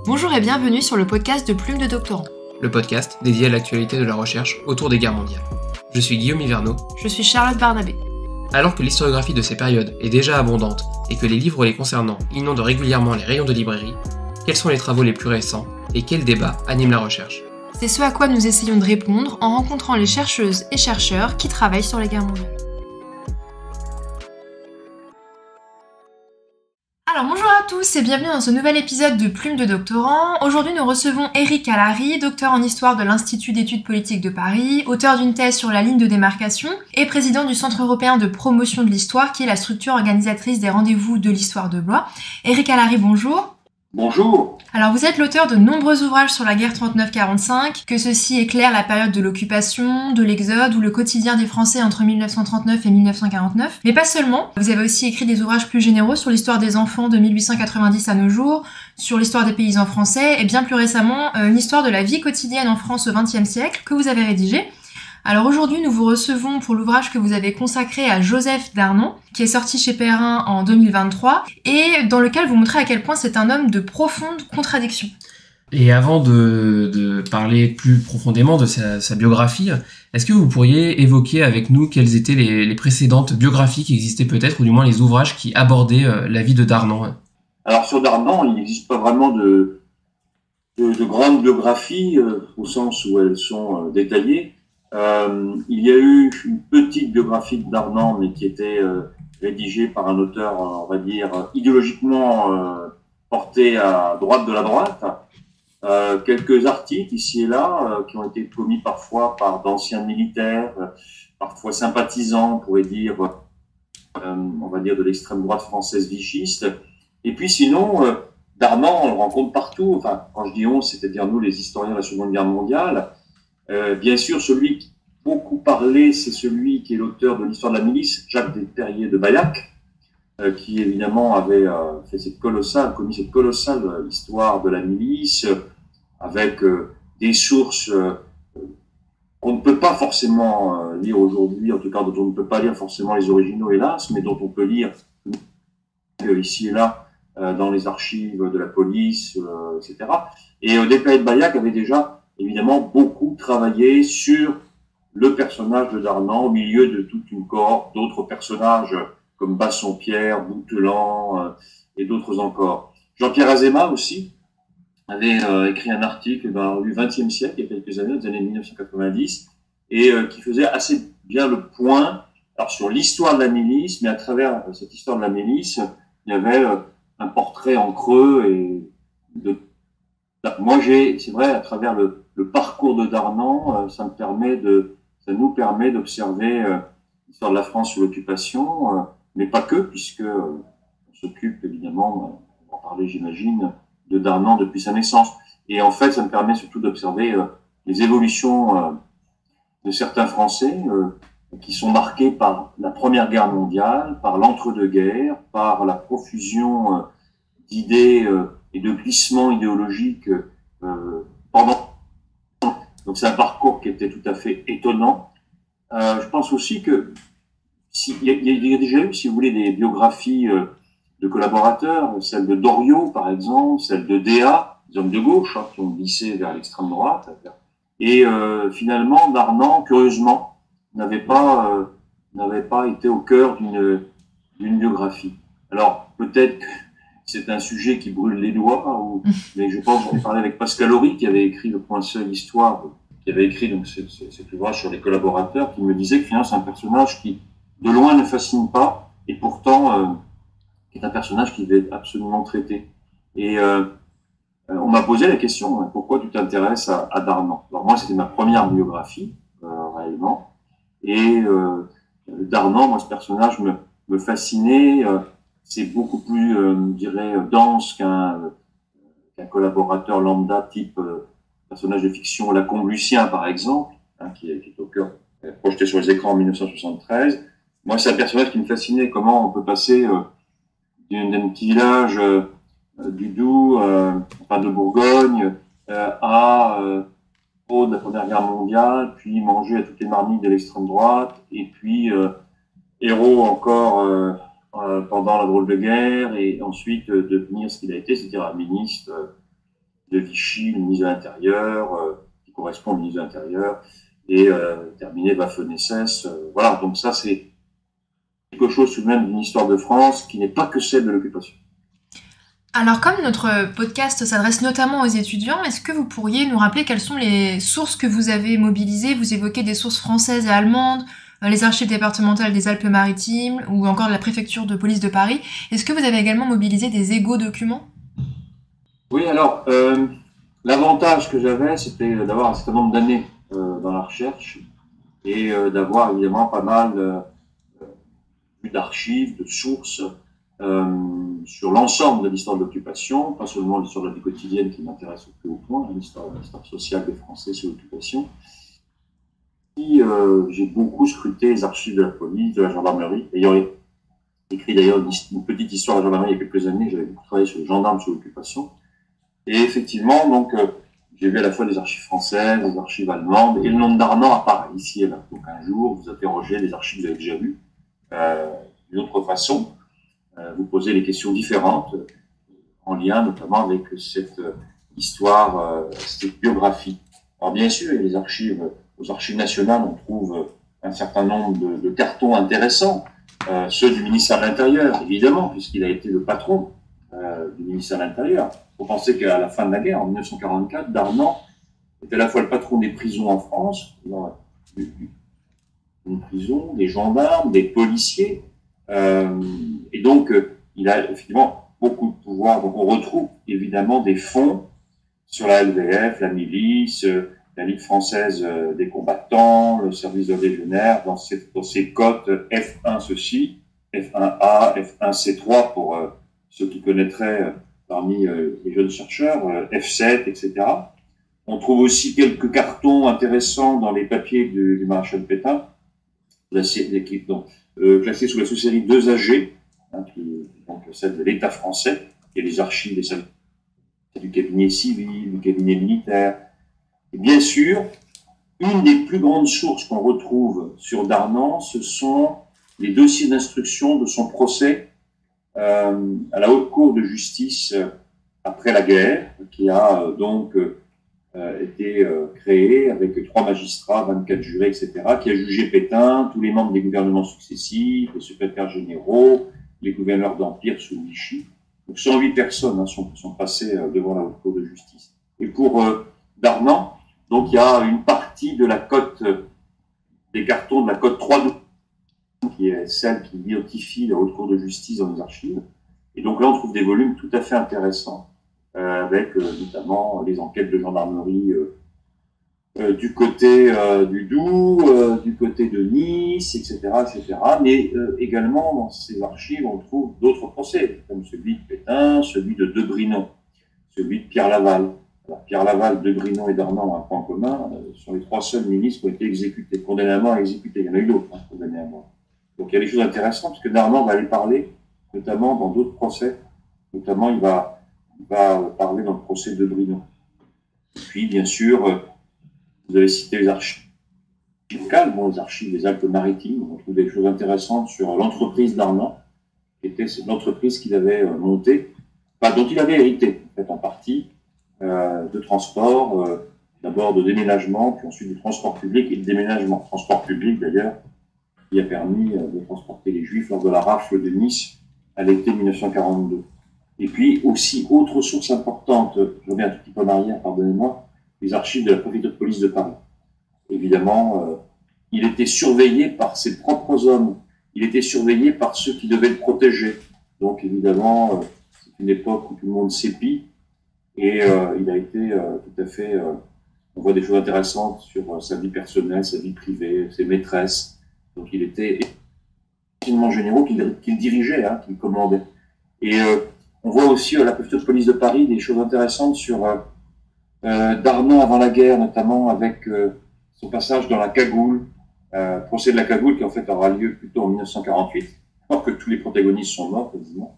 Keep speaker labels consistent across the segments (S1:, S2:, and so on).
S1: Bonjour et bienvenue sur le podcast de Plume de Doctorant.
S2: Le podcast dédié à l'actualité de la recherche autour des guerres mondiales. Je suis Guillaume Hiverneau.
S1: Je suis Charlotte Barnabé.
S2: Alors que l'historiographie de ces périodes est déjà abondante et que les livres les concernant inondent régulièrement les rayons de librairie, quels sont les travaux les plus récents et quels débats animent la recherche ?
S1: C'est ce à quoi nous essayons de répondre en rencontrant les chercheuses et chercheurs qui travaillent sur les guerres mondiales. Alors bonjour à tous et bienvenue dans ce nouvel épisode de Plume de Doctorant. Aujourd'hui nous recevons Éric Alary, docteur en histoire de l'Institut d'études politiques de Paris, auteur d'une thèse sur la ligne de démarcation et président du Centre européen de promotion de l'histoire qui est la structure organisatrice des rendez-vous de l'histoire de Blois. Éric Alary, bonjour.
S3: Bonjour.
S1: Alors vous êtes l'auteur de nombreux ouvrages sur la guerre 39-45, que ceux-ci éclairent la période de l'occupation, de l'exode ou le quotidien des Français entre 1939 et 1949. Mais pas seulement, vous avez aussi écrit des ouvrages plus généraux sur l'histoire des enfants de 1890 à nos jours, sur l'histoire des paysans français et bien plus récemment une histoire de la vie quotidienne en France au XXe siècle que vous avez rédigé. Alors aujourd'hui, nous vous recevons pour l'ouvrage que vous avez consacré à Joseph Darnan, qui est sorti chez Perrin en 2023, et dans lequel vous montrez à quel point c'est un homme de profondes contradictions.
S2: Et avant de parler plus profondément de sa biographie, est-ce que vous pourriez évoquer avec nous quelles étaient les précédentes biographies qui existaient peut-être, ou du moins les ouvrages qui abordaient la vie de Darnan ?
S3: Alors sur Darnan, il n'existe pas vraiment de grandes biographies, au sens où elles sont détaillées. Il y a eu une petite biographie de Darnan, mais qui était rédigée par un auteur, on va dire, idéologiquement porté à droite de la droite. Quelques articles ici et là qui ont été commis parfois par d'anciens militaires, parfois sympathisants, on pourrait dire, on va dire de l'extrême droite française vichiste. Et puis sinon, Darnan, on le rencontre partout. Enfin, quand je dis on, c'est-à-dire nous, les historiens de la Seconde Guerre mondiale. Bien sûr, celui qui beaucoup parlé, c'est celui qui est l'auteur de l'histoire de la milice, Jacques Desperriers de Baillac, qui évidemment avait fait commis cette colossale histoire de la milice, avec des sources qu'on ne peut pas forcément lire aujourd'hui, en tout cas dont on ne peut pas lire forcément les originaux, hélas, mais dont on peut lire ici et là dans les archives de la police, etc. Et Desperriers de Baillac avait déjà évidemment beaucoup travaillé sur le personnage de Darnan au milieu de toute une cohorte d'autres personnages comme Bassompierre, Boutelan et d'autres encore. Jean-Pierre Azéma aussi avait écrit un article du XXe siècle, il y a quelques années, des années 1990, et qui faisait assez bien le point sur l'histoire de la milice, mais à travers cette histoire de la milice, il y avait un portrait en creux et moi c'est vrai, à travers le parcours de Darnan, ça nous permet d'observer l'histoire de la France sous l'occupation, mais pas que, puisque on s'occupe évidemment, on va en parler j'imagine, de Darnan depuis sa naissance. Et en fait, ça me permet surtout d'observer les évolutions de certains Français qui sont marqués par la Première Guerre mondiale, par l'entre-deux-guerres, par la profusion d'idées et de glissements idéologiques pendant. Donc c'est un parcours qui était tout à fait étonnant. Je pense aussi que il y a déjà eu, si vous voulez, des biographies de collaborateurs, celle de Doriot par exemple, celle de Déa, des hommes de gauche qui ont glissé vers l'extrême droite. Et finalement, Darnan, curieusement, n'avait pas été au cœur d'une biographie. Alors peut-être que c'est un sujet qui brûle les doigts, mais je pense que j'en ai parlé avec Pascal Horry, qui avait écrit Le Point Seul Histoire, qui avait écrit donc cet ouvrage sur les collaborateurs, qui me disait que finalement c'est un personnage qui, de loin, ne fascine pas, et pourtant est un personnage qui devait être absolument traité. Et on m'a posé la question, pourquoi tu t'intéresses à Darnan ? Alors moi, c'était ma première biographie, réellement, et Darnan, moi, ce personnage me fascinait. C'est beaucoup plus, je dirais, dense qu'un collaborateur lambda type personnage de fiction, Lacombe Lucien par exemple, qui est au cœur, projeté sur les écrans en 1973. Moi, c'est un personnage qui me fascinait. Comment on peut passer d'un petit village du Doubs, de Bourgogne, à de la Première Guerre mondiale, puis manger à toutes les marmites de l'extrême droite, et puis héros encore pendant la drôle de guerre, et ensuite devenir ce qu'il a été, c'est-à-dire un ministre de Vichy, le ministre de l'Intérieur, qui correspond au ministre de l'Intérieur, et terminé Waffen-SS. Voilà, donc ça c'est quelque chose tout de même d'une histoire de France qui n'est pas que celle de l'occupation.
S1: Alors comme notre podcast s'adresse notamment aux étudiants, est-ce que vous pourriez nous rappeler quelles sont les sources que vous avez mobilisées? Vous évoquez des sources françaises et allemandes, les archives départementales des Alpes-Maritimes ou encore la préfecture de police de Paris. Est-ce que vous avez également mobilisé des égaux-documents?
S3: Oui, alors l'avantage que j'avais, c'était d'avoir un certain nombre d'années dans la recherche et d'avoir évidemment pas mal d'archives, de sources sur l'ensemble de l'histoire de l'occupation, pas seulement l'histoire de la vie quotidienne qui m'intéresse au plus haut point, l'histoire sociale des Français sous l'occupation. J'ai beaucoup scruté les archives de la police, de la gendarmerie, ayant écrit d'ailleurs une petite histoire de la gendarmerie il y a quelques années, j'avais beaucoup travaillé sur les gendarmes sous l'occupation. Et effectivement, donc, j'ai vu à la fois les archives françaises, les archives allemandes, et le nom de Darnan apparaît ici et là. Donc un jour, vous interrogez les archives que vous avez déjà vues, d'une autre façon, vous posez des questions différentes, en lien notamment avec cette histoire, cette biographie. Alors bien sûr, il y a les archives, aux archives nationales, on trouve un certain nombre de cartons intéressants, ceux du ministère de l'Intérieur, évidemment, puisqu'il a été le patron du ministère de l'Intérieur. Il faut penser qu'à la fin de la guerre, en 1944, Darnan était à la fois le patron des prisons en France, une prison, des gendarmes, des policiers, et donc il a effectivement beaucoup de pouvoir. Donc on retrouve évidemment des fonds sur la LVF, la milice, la Ligue française des combattants, le service de légionnaires, dans ces cotes F1 ceci, F1A, F1C3 pour ceux qui connaîtraient parmi les jeunes chercheurs, F7, etc. On trouve aussi quelques cartons intéressants dans les papiers du maréchal Pétain, classés sous la sous-série 2AG, donc celle de l'État français, et les archives du cabinet civil, du cabinet militaire. Et bien sûr, une des plus grandes sources qu'on retrouve sur Darnan, ce sont les dossiers d'instruction de son procès à la Haute Cour de justice après la guerre, qui a donc été créée avec 3 magistrats, 24 jurés, etc., qui a jugé Pétain, tous les membres des gouvernements successifs, les secrétaires généraux, les gouverneurs d'empire sous Vichy. Donc 108 personnes sont passées devant la Haute Cour de justice. Et pour Darnan, donc il y a une partie de la cote, des cartons de la cote 3, qui est celle qui identifie la Haute Cour de justice dans les archives. Et donc là, on trouve des volumes tout à fait intéressants, avec notamment les enquêtes de gendarmerie du côté du Doubs, du côté de Nice, etc., etc. Mais également, dans ces archives, on trouve d'autres procès, comme celui de Pétain, celui de Debrinon, celui de Pierre Laval. Alors, Pierre Laval, Debrinon et Darnan ont un point commun, sont les 3 seuls ministres qui ont été exécutés, condamnés à mort et exécutés. Il y en a eu d'autres, condamnés à mort. Donc il y a des choses intéressantes, parce que Darnan va aller parler, notamment dans d'autres procès, notamment il va parler dans le procès de Debrinon. Puis, bien sûr, vous avez cité les archives locales, les archives des Alpes-Maritimes, on trouve des choses intéressantes sur l'entreprise Darnan, qui était l'entreprise qu'il avait montée, dont il avait hérité, en fait, en partie, de transport, d'abord de déménagement, puis ensuite du transport public et de déménagement. Transport public, d'ailleurs, qui a permis de transporter les Juifs lors de la rafle de Nice à l'été 1942. Et puis aussi, autre source importante, je reviens un tout petit peu en arrière, pardonnez-moi, les archives de la préfecture de police de Paris. Évidemment, il était surveillé par ses propres hommes, il était surveillé par ceux qui devaient le protéger. Donc évidemment, c'est une époque où tout le monde s'épie, et il a été tout à fait... on voit des choses intéressantes sur sa vie personnelle, sa vie privée, ses maîtresses. Donc il était extrêmement généraux qu'il dirigeait, qu'il commandait. Et on voit aussi à la préfecture de police de Paris des choses intéressantes sur Darnan avant la guerre, notamment avec son passage dans la cagoule, procès de la cagoule qui en fait aura lieu plutôt en 1948, alors que tous les protagonistes sont morts quasiment.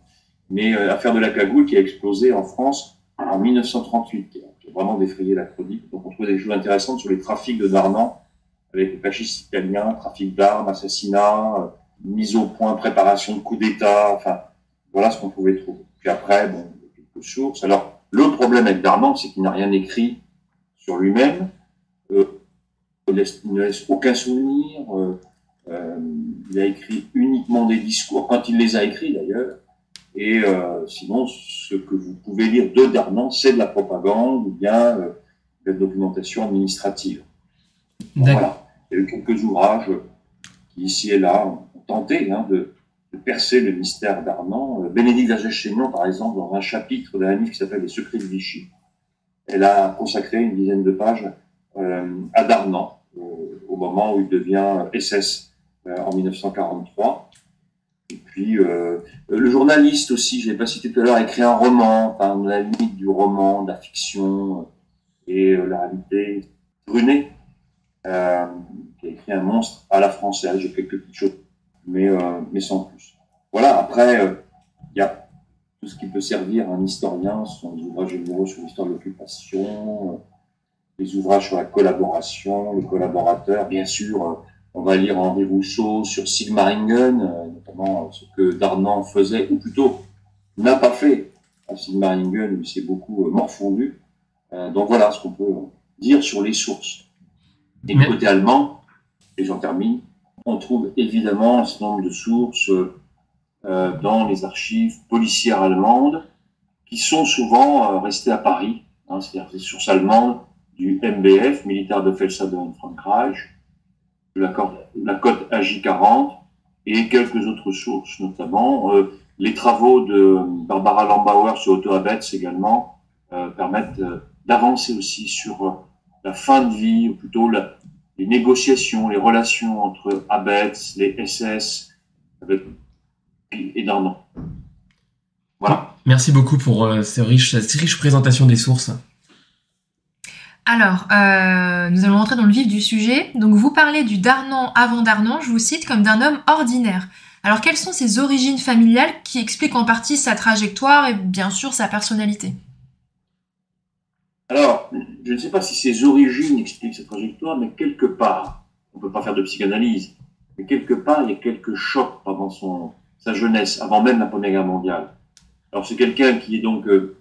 S3: Mais l'affaire de la cagoule qui a explosé en France en 1938, qui a vraiment défrayé la chronique. Donc on trouve des choses intéressantes sur les trafics de Darnan, avec les fascistes italiens, trafic d'armes, assassinats, mise au point, préparation de coup d'État, enfin, voilà ce qu'on pouvait trouver. Puis après, bon, quelques sources. Alors, Le problème avec Darnan, c'est qu'il n'a rien écrit sur lui-même, il ne laisse aucun souvenir, il a écrit uniquement des discours, quand il les a écrits d'ailleurs, et sinon, ce que vous pouvez lire de Darnan, c'est de la propagande ou bien de la documentation administrative. Bon, voilà. Il y a eu quelques ouvrages qui, ici et là, ont tenté de percer le mystère Darnan. Bénédicte Vergès-Chaignon, par exemple, dans un chapitre d'un livre qui s'appelle Les secrets de Vichy, elle a consacré une dizaine de pages à Darnan, au moment où il devient SS en 1943. Et puis, le journaliste aussi, je ne l'ai pas cité tout à l'heure, a écrit un roman, enfin, la limite du roman, de la fiction et la réalité. Brunet, qui a écrit Un monstre à la française, j'ai quelques petites choses, mais sans plus. Voilà, après, il y a tout ce qui peut servir à un historien, ce sont les ouvrages généraux sur l'histoire de l'occupation, les ouvrages sur la collaboration, les collaborateurs, bien sûr, on va lire Henri Rousseau sur Sigmaringen, notamment ce que Darnan faisait, ou plutôt n'a pas fait à Sigmaringen, où il s'est beaucoup morfondu. Donc voilà ce qu'on peut dire sur les sources. Et du côté allemand, et j'en termine, on trouve évidemment un certain nombre de sources dans les archives policières allemandes, qui sont souvent restées à Paris, c'est-à-dire des sources allemandes du MBF, Militaire de Feldsaden Frankreich, de la cote AJ40, et quelques autres sources, notamment les travaux de Barbara Lambauer sur Otto Abetz également permettent d'avancer aussi sur la fin de vie, ou plutôt les négociations, les relations entre Abetz, les SS et Darnan. Voilà.
S2: Merci beaucoup pour cette riche présentation des sources.
S1: Alors, nous allons rentrer dans le vif du sujet. Donc, vous parlez du Darnan avant Darnan, je vous cite, comme d'un homme ordinaire. Alors, quelles sont ses origines familiales qui expliquent en partie sa trajectoire et bien sûr sa personnalité?
S3: Alors, je ne sais pas si ses origines expliquent sa trajectoire, mais quelque part, on ne peut pas faire de psychanalyse, mais quelque part, il y a quelques chocs pendant sa jeunesse, avant même la Première Guerre mondiale. Alors, c'est quelqu'un qui est donc de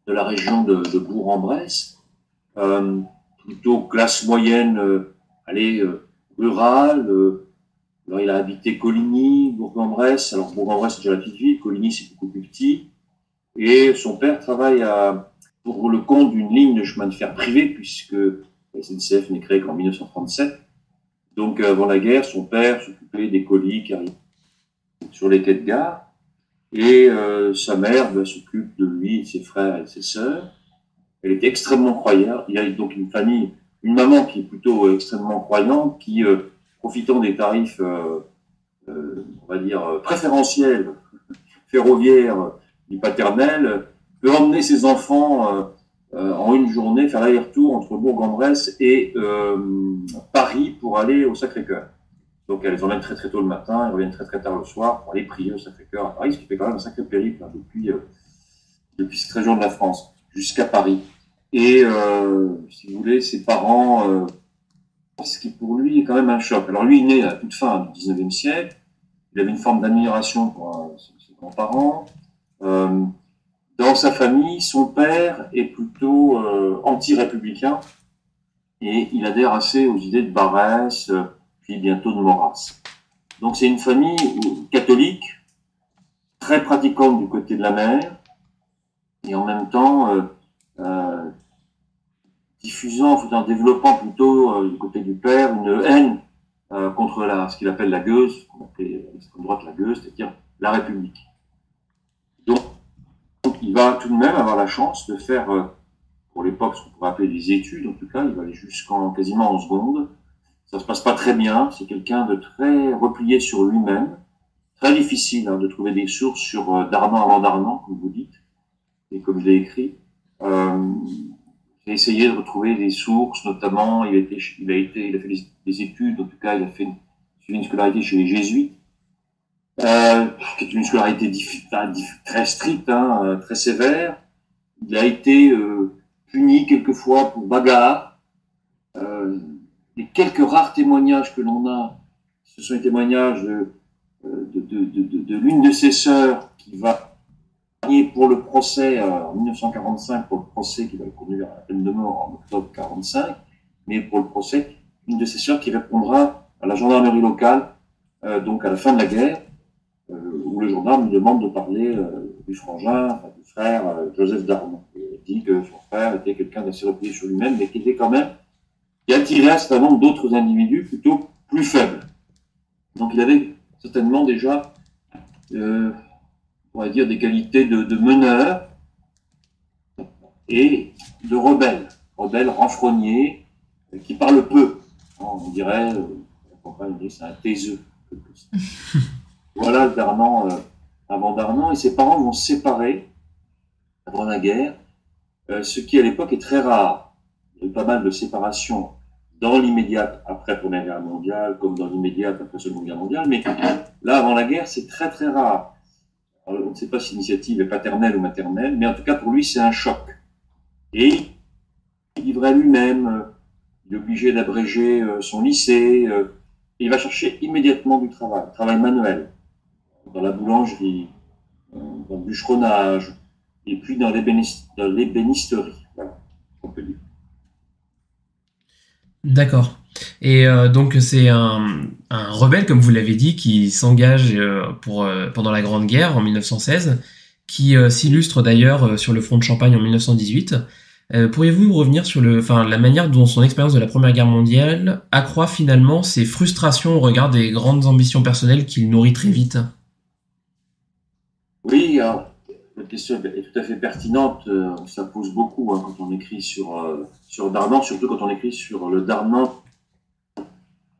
S3: la région de Bourg-en-Bresse, plutôt classe moyenne, rurale. Alors, il a habité Coligny, Bourg-en-Bresse. Alors, Bourg-en-Bresse, c'est déjà la petite ville. Coligny, c'est beaucoup plus petit. Et son père travaille pour le compte d'une ligne de chemin de fer privée, puisque la SNCF n'est créée qu'en 1937. Donc, avant la guerre, son père s'occupait des colis qui arrivaient sur les quais de gare. Et sa mère s'occupe de lui, de ses frères et de ses sœurs. Elle était extrêmement croyante. Il y a donc une maman qui est plutôt extrêmement croyante, qui, profitant des tarifs, on va dire, préférentiels, ferroviaires du paternel, peut emmener ses enfants en une journée, faire l'aller-retour entre Bourg-en-Bresse et Paris pour aller au Sacré-Cœur. Donc elles emmènent très très tôt le matin, elles reviennent très très tard le soir pour aller prier au Sacré-Cœur à Paris, ce qui fait quand même un sacré périple depuis cette région de la France jusqu'à Paris. Et si vous voulez, ses parents, ce qui pour lui est quand même un choc. Alors lui, il est né à toute fin du 19e siècle, il avait une forme d'admiration pour ses grands-parents. Dans sa famille, son père est plutôt anti-républicain et il adhère assez aux idées de Barrès, puis bientôt de Maurras. Donc c'est une famille catholique, très pratiquante du côté de la mère, et en même temps en développant plutôt du côté du père une haine contre ce qu'il appelle la gueuse, qu'on appelait à l'extrême droite la gueuse, c'est-à-dire la République. Donc il va tout de même avoir la chance de faire, pour l'époque, ce qu'on pourrait appeler des études, en tout cas, il va aller quasiment en seconde. Ça se passe pas très bien, c'est quelqu'un de très replié sur lui-même, très difficile de trouver des sources sur Darnan avant Darnan, comme vous dites, et comme je l'ai écrit. J'ai essayé de retrouver des sources, notamment, il a fait des études, en tout cas, il a suivi une scolarité chez les Jésuites, qui est une scolarité très stricte, très sévère. Il a été puni quelquefois pour bagarre. Les quelques rares témoignages que l'on a, ce sont les témoignages de l'une de ses sœurs qui va pour le procès en 1945, pour le procès qui va le conduire à la peine de mort en octobre 45, mais pour le procès, une de ses sœurs qui répondra à la gendarmerie locale, donc à la fin de la guerre, où le gendarme lui demande de parler du frangin, enfin, du frère Joseph Darmon. Il dit que son frère était quelqu'un d'assez replié sur lui-même, mais qui était quand même, qui attirait un certain nombre d'autres individus plutôt plus faibles. Donc il avait certainement déjà, on va dire, des qualités de meneur et de rebelle renfrogné, qui parle peu. On dirait, c'est un taiseux. Voilà Darnan, avant Darnan, et ses parents vont se séparer avant la guerre, ce qui à l'époque est très rare. Il y a eu pas mal de séparations dans l'immédiate après la Première Guerre mondiale, comme dans l'immédiate après la Seconde Guerre mondiale, mais là, avant la guerre, c'est très très rare. Alors, on ne sait pas si l'initiative est paternelle ou maternelle, mais en tout cas pour lui, c'est un choc. Et il livrait lui-même, il est obligé d'abréger son lycée, et il va chercher immédiatement du travail manuel, dans la boulangerie, dans le bûcheronnage, et puis dans l'ébénisterie. Voilà, on peut dire.
S2: D'accord. Et donc c'est un rebelle, comme vous l'avez dit, qui s'engage pendant la Grande Guerre en 1916, qui s'illustre d'ailleurs sur le front de Champagne en 1918. Pourriez-vous revenir sur la manière dont son expérience de la Première Guerre mondiale accroît finalement ses frustrations au regard des grandes ambitions personnelles qu'il nourrit très vite?
S3: Oui, alors, la question est tout à fait pertinente. Ça pose beaucoup quand on écrit sur Darnan, surtout quand on écrit sur le Darnan.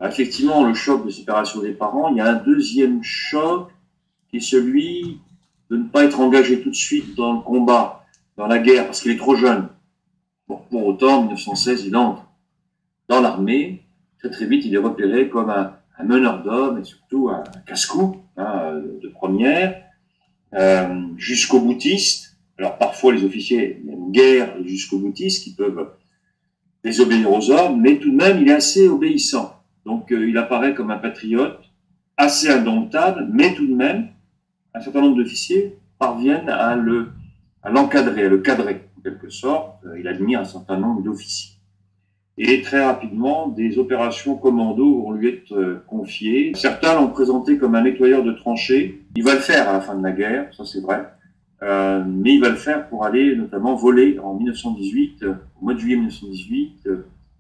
S3: Effectivement, le choc de séparation des parents. Il y a un deuxième choc qui est celui de ne pas être engagé tout de suite dans le combat, dans la guerre, parce qu'il est trop jeune. Bon, pour autant, en 1916, il entre dans l'armée. Très très vite, il est repéré comme un meneur d'hommes et surtout un casse-cou de première. Jusqu'au boutiste. Alors parfois les officiers aiment guère les jusqu'au boutistes qui peuvent désobéir aux ordres, mais tout de même il est assez obéissant. Donc il apparaît comme un patriote assez indomptable, mais tout de même un certain nombre d'officiers parviennent à l'encadrer, à le cadrer en quelque sorte. Il admire un certain nombre d'officiers. Et très rapidement, des opérations commando vont lui être confiées. Certains l'ont présenté comme un nettoyeur de tranchées. Il va le faire à la fin de la guerre, ça c'est vrai. Mais il va le faire pour aller notamment voler en 1918, au mois de juillet 1918,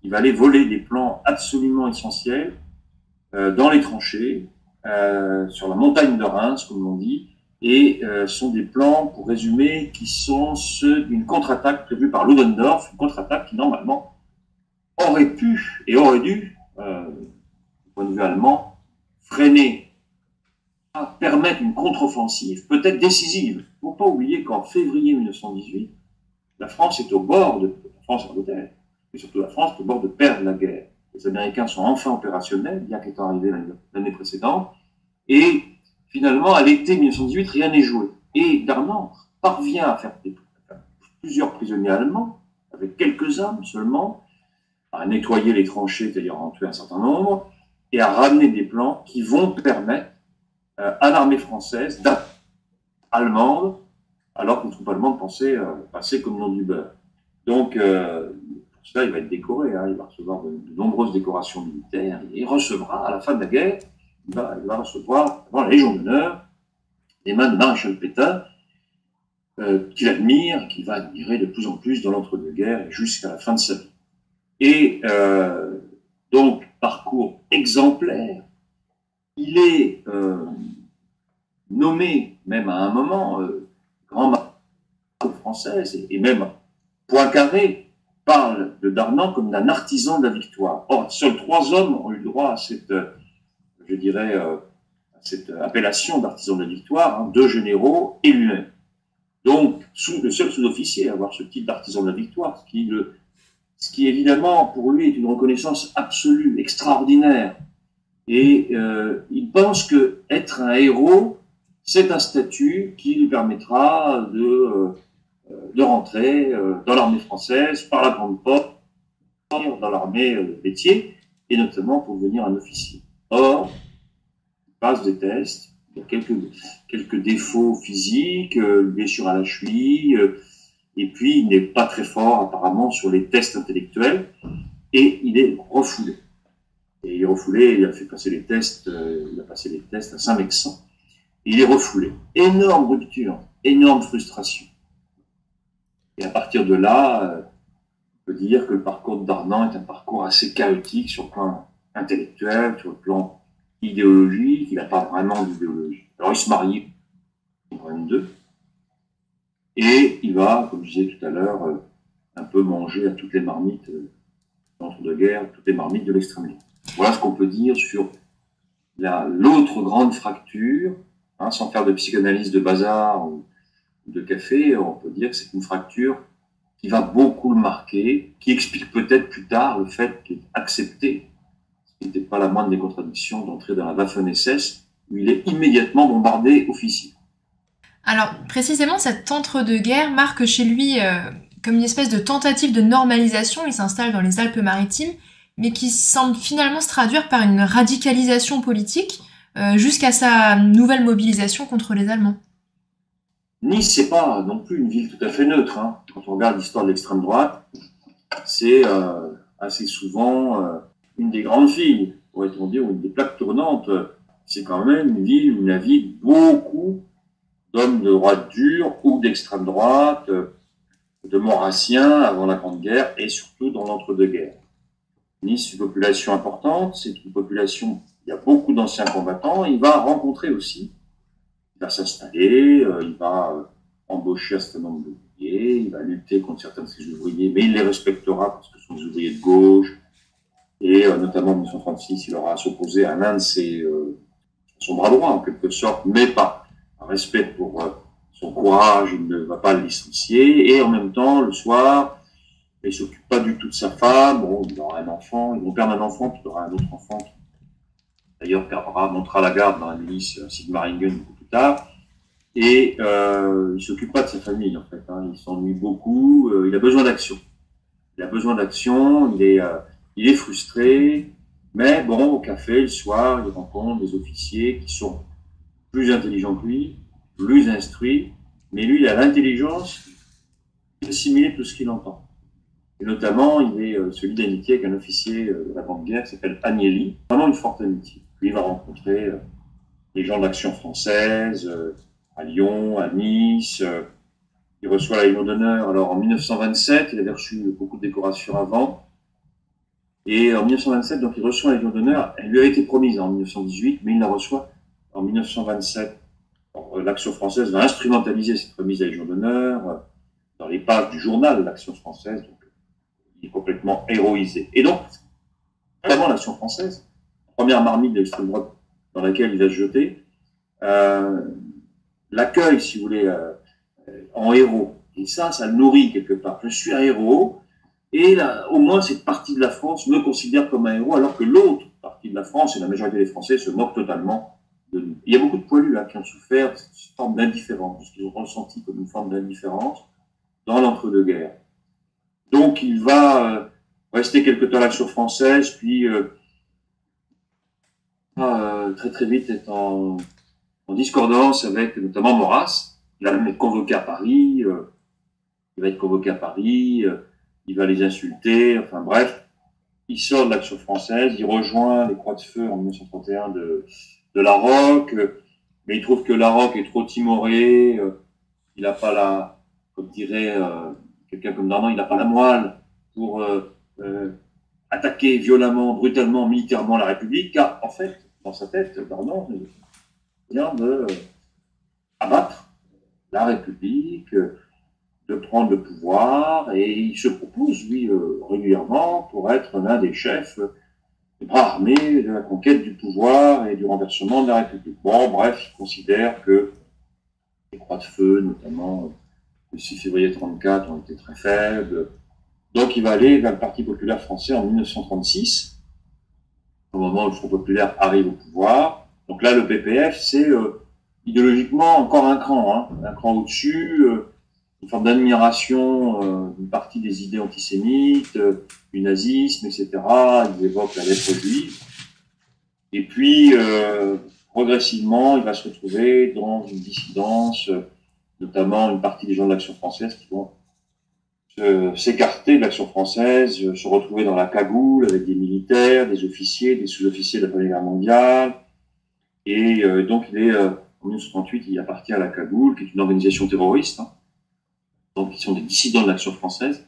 S3: il va aller voler des plans absolument essentiels dans les tranchées, sur la montagne de Reims, comme on dit, et sont des plans, pour résumer, qui sont ceux d'une contre-attaque prévue par Ludendorff, une contre-attaque qui normalement aurait pu et aurait dû, du point de vue allemand, freiner, permettre une contre-offensive, peut-être décisive. Il ne faut pas oublier qu'en février 1918, la France est au bord de, la France et l'Angleterre, et surtout la France est au bord de perdre la guerre. Les Américains sont enfin opérationnels, bien qu'étant arrivés l'année précédente, et finalement, à l'été 1918, rien n'est joué. Et Darnan parvient à faire plusieurs prisonniers allemands, avec quelques hommes seulement, à nettoyer les tranchées, c'est-à-dire à en tuer un certain nombre, et à ramener des plans qui vont permettre à l'armée française, allemande, alors que les troupes allemandes pensaient passer comme dans du beurre. Donc, pour cela, il va être décoré, il va recevoir de nombreuses décorations militaires, et il recevra, à la fin de la guerre, il va recevoir la Légion d'honneur des mains de Maréchal Pétain, qu'il admire, qu'il va admirer de plus en plus dans l'entre-deux-guerres et jusqu'à la fin de sa vie. Et donc, parcours exemplaire, il est nommé, même à un moment, grand maréchal française, et même Poincaré parle de Darnan comme d'un artisan de la victoire. Or, seuls 3 hommes ont eu le droit à cette, je dirais, à cette appellation d'artisan de la victoire, 2 généraux et lui-même. Donc, le seul sous-officier à avoir ce titre d'artisan de la victoire, ce qui évidemment pour lui est une reconnaissance absolue, extraordinaire. Et il pense que être un héros, c'est un statut qui lui permettra de rentrer dans l'armée française par la grande porte, dans l'armée métier, et notamment pour devenir un officier. Or, il passe des tests, Il a quelques défauts physiques, blessure à la cheville, et puis il n'est pas très fort apparemment sur les tests intellectuels, et il est refoulé. Et il est refoulé, il a fait passer les tests, il a passé les tests à Saint-Mexan. Il est refoulé. Énorme rupture, énorme frustration. Et à partir de là, on peut dire que le parcours de Darnan est un parcours assez chaotique sur le plan intellectuel, sur le plan idéologique. Il n'a pas vraiment d'idéologie. Alors il se marie en 22 et il va, comme je disais tout à l'heure, un peu manger à toutes les marmites d'entre-deux-guerres, toutes les marmites de l'extrême droite. Voilà ce qu'on peut dire sur l'autre grande fracture, sans faire de psychanalyse de bazar ou de café, on peut dire que c'est une fracture qui va beaucoup le marquer, qui explique peut-être plus tard le fait qu'il ait accepté, ce qui n'était pas la moindre des contradictions, d'entrer dans la Waffen-SS, où il est immédiatement bombardé officier.
S1: Alors, précisément, cet entre-deux-guerres marque chez lui comme une espèce de tentative de normalisation. Il s'installe dans les Alpes-Maritimes, mais qui semble finalement se traduire par une radicalisation politique jusqu'à sa nouvelle mobilisation contre les Allemands.
S3: Nice, c'est pas non plus une ville tout à fait neutre. Quand on regarde l'histoire de l'extrême droite, c'est assez souvent une des grandes villes, pourrait-on dire, ou une des plaques tournantes. C'est quand même une ville où naviguent beaucoup d'hommes de droite dure ou d'extrême droite, de maurassiens avant la Grande Guerre et surtout dans l'entre-deux-guerres. Nice, c'est une population importante, c'est une population, il y a beaucoup d'anciens combattants, il va rencontrer aussi, il va s'installer, il va embaucher un certain nombre d'ouvriers, il va lutter contre certains de ses ouvriers, mais il les respectera parce que ce sont des ouvriers de gauche, et notamment en 1936, il aura à s'opposer à l'un de son bras droit en quelque sorte, mais pas un respect pour son courage, il ne va pas le licencier, et en même temps, le soir, il ne s'occupe pas du tout de sa femme, bon, il aura un enfant, ils vont perdre un enfant, puis il aura un autre enfant, qui d'ailleurs montera la garde dans la milice Sigmaringen beaucoup plus tard, et il ne s'occupe pas de sa famille en fait, il s'ennuie beaucoup, il a besoin d'action. Il a besoin d'action, il est frustré, mais bon, au café, le soir, il rencontre des officiers qui sont plus intelligents que lui, plus instruits, mais lui, il a l'intelligence d'assimiler tout ce qu'il entend. Et notamment, il se lie d'amitié avec un officier de la Grande Guerre qui s'appelle Agnelli, vraiment une forte amitié. Lui, il va rencontrer les gens de l'Action française, à Lyon, à Nice, il reçoit la Légion d'honneur. Alors en 1927, il avait reçu beaucoup de décorations avant, et en 1927, donc il reçoit la Légion d'honneur, elle lui a été promise en 1918, mais il la reçoit en 1927. L'Action française va instrumentaliser cette remise à la Légion d'honneur dans les pages du journal de l'Action française, donc il est complètement héroïsé. Et donc, avant l'Action française, première marmite de l'extrême droite dans laquelle il va se jeter, l'accueil, si vous voulez, en héros. Et ça le nourrit quelque part. Je suis un héros, et là, au moins cette partie de la France me considère comme un héros, alors que l'autre partie de la France, et la majorité des Français, se moquent totalement de nous. Il y a beaucoup de poilus qui ont souffert de cette forme d'indifférence, ce qu'ils ont ressenti comme une forme d'indifférence dans l'entre-deux-guerres. Donc il va rester quelque temps à l'Action française, puis très très vite être en discordance avec notamment Maurras. Il va même être convoqué à Paris, il va les insulter, enfin bref, il sort de l'Action française, il rejoint les Croix de Feu en 1931 de Larroque, mais il trouve que Larroque est trop timoré, il n'a pas comme dirait quelqu'un comme Darnan, il n'a pas la moelle pour attaquer violemment, brutalement, militairement la République, car en fait, dans sa tête, Darnan vient de abattre la République, de prendre le pouvoir, et il se propose, lui, régulièrement, pour être l'un des chefs des bras armés de la conquête du pouvoir et du renversement de la République. Bon, bref, il considère que les Croix de Feu, notamment le 6 février 1934, ont été très faibles. Donc il va aller vers le Parti populaire français en 1936, au moment où le Front populaire arrive au pouvoir. Donc là, le PPF, c'est idéologiquement encore un cran au-dessus, une forme d'admiration d'une partie des idées antisémites, du nazisme, etc. Ils évoquent la lettre juive. Et puis, progressivement, il va se retrouver dans une dissidence, notamment une partie des gens de l'Action française qui vont s'écarter de l'Action française, se retrouver dans la cagoule avec des militaires, des officiers, des sous-officiers de la Première Guerre mondiale. Et donc, en 1938, il appartient à la cagoule, qui est une organisation terroriste. Hein. Donc, ils sont des dissidents de l'Action française.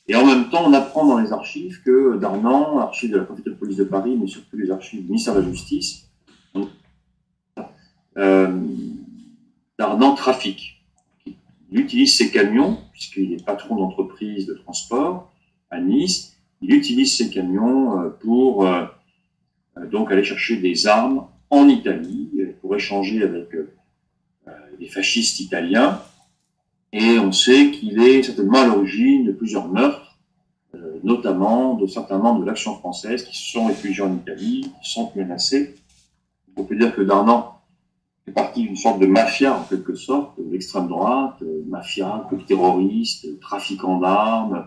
S3: Et en même temps, on apprend dans les archives que Darnan, archives de la préfecture de police de Paris, mais surtout les archives du ministère de la Justice, Darnan trafique. Il utilise ses camions, puisqu'il est patron d'entreprise de transport à Nice, il utilise ses camions pour donc aller chercher des armes en Italie, pour échanger avec les fascistes italiens. Et on sait qu'il est certainement à l'origine de plusieurs meurtres, notamment de certains membres de l'Action française qui se sont réfugiés en Italie, qui sont menacés. On peut dire que Darnan fait partie d'une sorte de mafia, en quelque sorte, de l'extrême droite, mafia, groupe terroriste, trafiquant d'armes.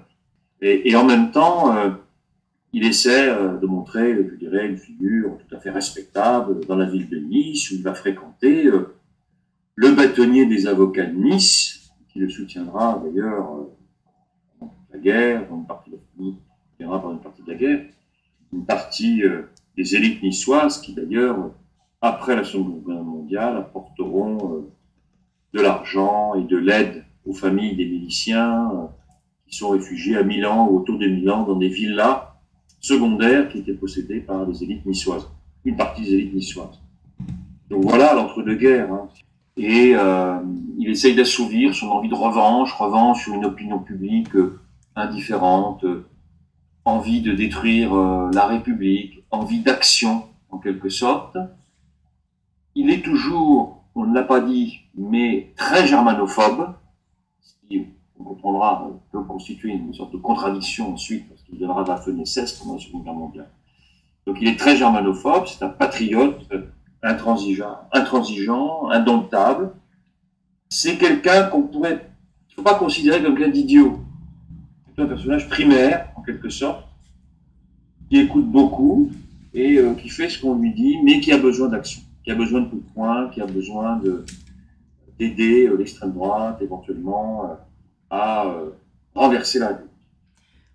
S3: Et en même temps, il essaie de montrer, je dirais, une figure tout à fait respectable dans la ville de Nice, où il va fréquenter le bâtonnier des avocats de Nice, qui le soutiendra d'ailleurs dans la guerre, dans une partie de la guerre, une partie des élites niçoises qui d'ailleurs, après la Seconde Guerre mondiale, apporteront de l'argent et de l'aide aux familles des miliciens qui sont réfugiés à Milan ou autour de Milan dans des villas secondaires qui étaient possédées par les élites niçoises, une partie des élites niçoises. Donc voilà l'entre-deux-guerres. Hein. Et il essaye d'assouvir son envie de revanche sur une opinion publique indifférente, envie de détruire la République, envie d'action en quelque sorte. Il est toujours, on ne l'a pas dit, mais très germanophobe, ce qui, on comprendra, peut constituer une sorte de contradiction ensuite, parce qu'il viendra de la FNSS pendant la Seconde Guerre mondiale. Donc il est très germanophobe, c'est un patriote, intransigeant, indomptable. C'est quelqu'un qu'il ne faut pas considérer comme quelqu'un d'idiot. C'est un personnage primaire, en quelque sorte, qui écoute beaucoup et qui fait ce qu'on lui dit, mais qui a besoin d'action, qui a besoin de coups de poing, qui a besoin d'aider l'extrême droite, éventuellement, à renverser la République.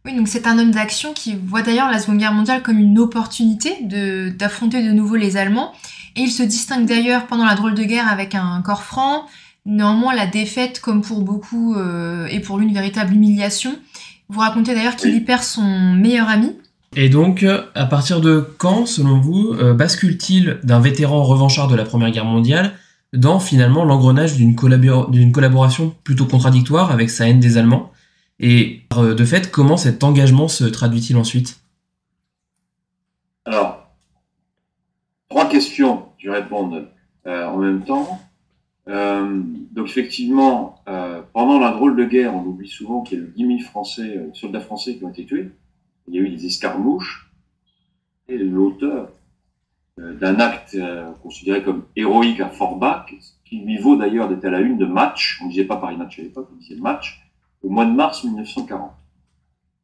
S1: Oui, donc c'est un homme d'action qui voit d'ailleurs la Seconde Guerre mondiale comme une opportunité d'affronter de nouveau les Allemands. Et il se distingue d'ailleurs pendant la drôle de guerre avec un corps franc. Néanmoins, la défaite, comme pour beaucoup, est pour lui une véritable humiliation. Vous racontez d'ailleurs qu'il y perd son meilleur ami.
S2: Et donc, à partir de quand, selon vous, bascule-t-il d'un vétéran revanchard de la Première Guerre mondiale dans finalement l'engrenage d'une collaboration plutôt contradictoire avec sa haine des Allemands? Et de fait, comment cet engagement se traduit-il ensuite?
S3: Alors, 3 questions, je vais répondre en même temps. Donc effectivement, pendant la drôle de guerre, on oublie souvent qu'il y a eu 10 000 soldats français qui ont été tués. Il y a eu des escarmouches. Et l'auteur d'un acte considéré comme héroïque à Forbach, qui lui vaut d'ailleurs d'être à la une de Match, on ne disait pas Paris Match à l'époque, on disait Match, au mois de mars 1940.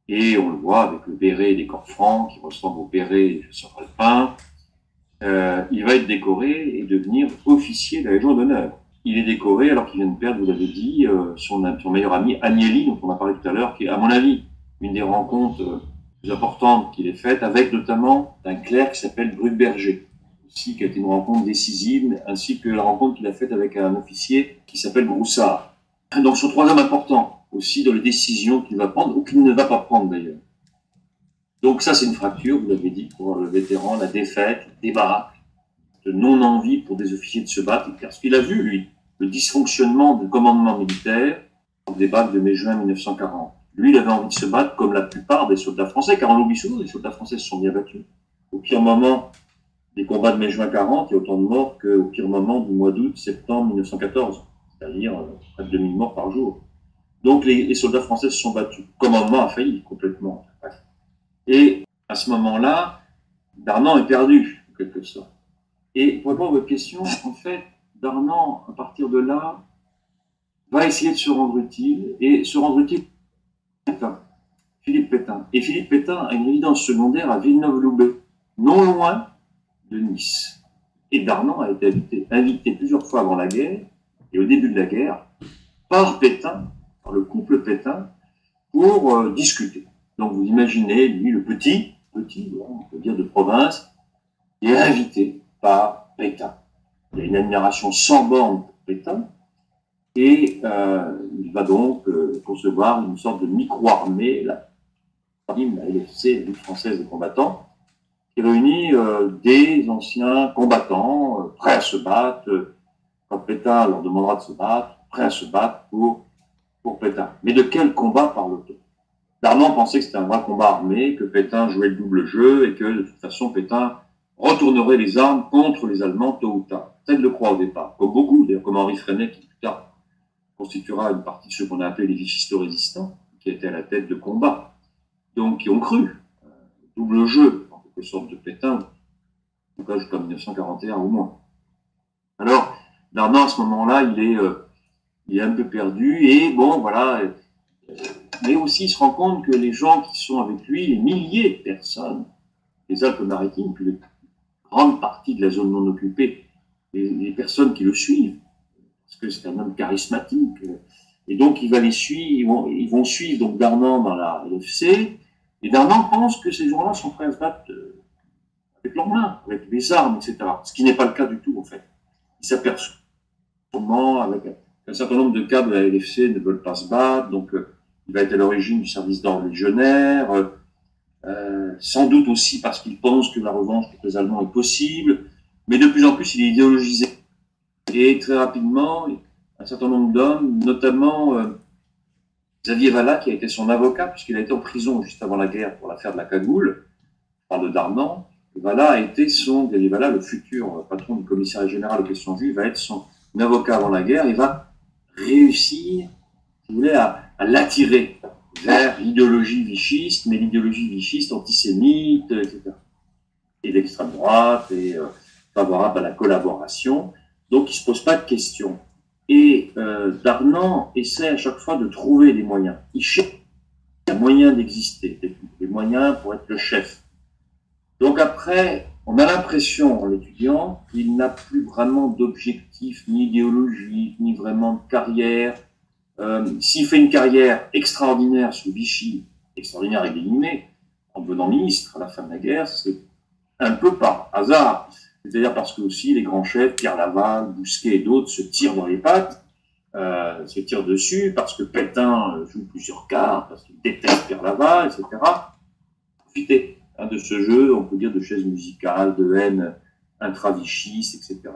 S3: Et on le voit avec le béret des corps francs, qui ressemble au béret des chasseurs alpins. Il va être décoré et devenir officier de la Légion d'honneur. Il est décoré alors qu'il vient de perdre, vous l'avez dit, son meilleur ami Agnelli, dont on a parlé tout à l'heure, qui est, à mon avis, une des rencontres plus importantes qu'il ait faites, avec notamment un clerc qui s'appelle Brugberger, aussi, qui a été une rencontre décisive, ainsi que la rencontre qu'il a faite avec un officier qui s'appelle Groussard. Donc, ce sont 3 hommes importants, aussi dans les décisions qu'il va prendre, ou qu'il ne va pas prendre d'ailleurs. Donc ça, c'est une fracture, vous l'avez dit, pour le vétéran, la défaite, le débarras, de non-envie pour des officiers de se battre, parce qu'il a vu, lui, le dysfonctionnement du commandement militaire au débat de mai-juin 1940. Lui, il avait envie de se battre comme la plupart des soldats français, car on l'oublie souvent, les soldats français se sont bien battus. Au pire moment des combats de mai-juin 40, il y a autant de morts qu'au pire moment du mois d'août-septembre 1914, c'est-à-dire près de 2000 morts par jour. Donc les soldats français se sont battus. Le commandement a failli complètement. Et à ce moment-là, Darnan est perdu, en quelque sorte. Et pour répondre à votre question, en fait, Darnan, à partir de là, va essayer de se rendre utile, et se rendre utile Philippe Pétain. Et Philippe Pétain a une résidence secondaire à Villeneuve-Loubet, non loin de Nice. Et Darnan a été invité plusieurs fois avant la guerre, et au début de la guerre, par Pétain, par le couple Pétain, pour discuter. Donc vous imaginez, lui, le petit, on peut dire de province, qui est invité par Pétain. Il y a une admiration sans borne pour Pétain, et il va donc concevoir une sorte de micro-armée, la LFC, la Ligue française des combattants, qui réunit des anciens combattants prêts à se battre, quand Pétain leur demandera de se battre, prêts à se battre pour Pétain. Mais de quel combat parle-t-on? Darnan pensait que c'était un vrai combat armé, que Pétain jouait le double jeu et que de toute façon Pétain retournerait les armes contre les Allemands tôt ou tard. Peut-être le croit au départ, comme beaucoup, d'ailleurs comme Henri Freinet qui plus tard constituera une partie de ceux qu'on a appelés les vichisto-résistants, qui étaient à la tête de combat, donc qui ont cru double jeu, en quelque sorte, de Pétain, en tout cas jusqu'en 1941 au moins. Alors, Darnan, à ce moment-là, il est un peu perdu, et bon, voilà, mais aussi il se rend compte que les gens qui sont avec lui, les milliers de personnes, les Alpes-Maritimes, puis une grande partie de la zone non occupée, les personnes qui le suivent, parce que c'est un homme charismatique, et donc il va les suivre, ils vont suivre donc Darnan dans la LFC, et Darnan pense que ces gens-là sont prêts à se battre avec leurs mains, avec des armes, etc. Ce qui n'est pas le cas du tout, en fait. Il s'aperçoit avec un certain nombre de cadres de la LFC ne veulent pas se battre, donc il va être à l'origine du service d'ordre légionnaire, sans doute aussi parce qu'il pense que la revanche contre les Allemands est possible, mais de plus en plus il est idéologisé. Et très rapidement, un certain nombre d'hommes, notamment Xavier Vallat, qui a été son avocat, puisqu'il a été en prison juste avant la guerre pour l'affaire de la cagoule, je parle de Darnan, Vallat a été Xavier Vallat, le futur patron du commissariat général aux questions juives, va être son avocat avant la guerre, et va réussir, si vous voulez, à l'attirer vers l'idéologie vichiste, mais l'idéologie vichiste antisémite, etc. Et d'extrême droite, et favorable à la collaboration. Donc, il ne se pose pas de questions. Et Darnan essaie à chaque fois de trouver des moyens. Il cherche des moyens d'exister, des moyens pour être le chef. Donc après, on a l'impression, en l'étudiant, qu'il n'a plus vraiment d'objectif, ni idéologique, ni vraiment de carrière. S'il fait une carrière extraordinaire sous Vichy, extraordinaire et guillemets, en devenant ministre à la fin de la guerre, c'est un peu par hasard. C'est-à-dire parce que aussi les grands chefs, Pierre Laval, Bousquet et d'autres, se tirent dans les pattes, se tirent dessus, parce que Pétain joue plusieurs cartes, parce qu'il déteste Pierre Laval, etc. Profitez de ce jeu, on peut dire, de chaise musicale, de haine intra-vichiste, etc.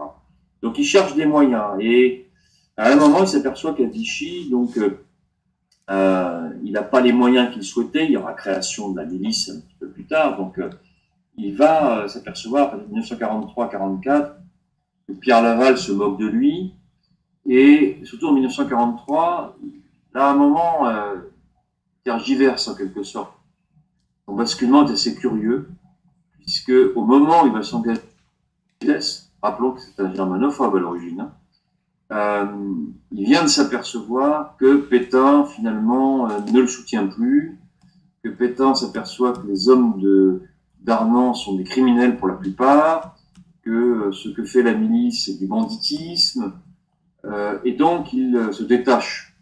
S3: Donc il cherche des moyens, et à un moment, il s'aperçoit qu'à Vichy, donc, il n'a pas les moyens qu'il souhaitait, il y aura création de la milice un petit peu plus tard, donc il va s'apercevoir, en 1943-44, que Pierre Laval se moque de lui, et surtout en 1943, là, à un moment, tergiverse en quelque sorte. Son basculement est assez curieux, puisque au moment où il va s'engager, rappelons que c'est un germanophobe à l'origine, il vient de s'apercevoir que Pétain, finalement, ne le soutient plus, que Pétain s'aperçoit que les hommes Darnan sont des criminels pour la plupart, que ce que fait la milice, c'est du banditisme, et donc il se détache.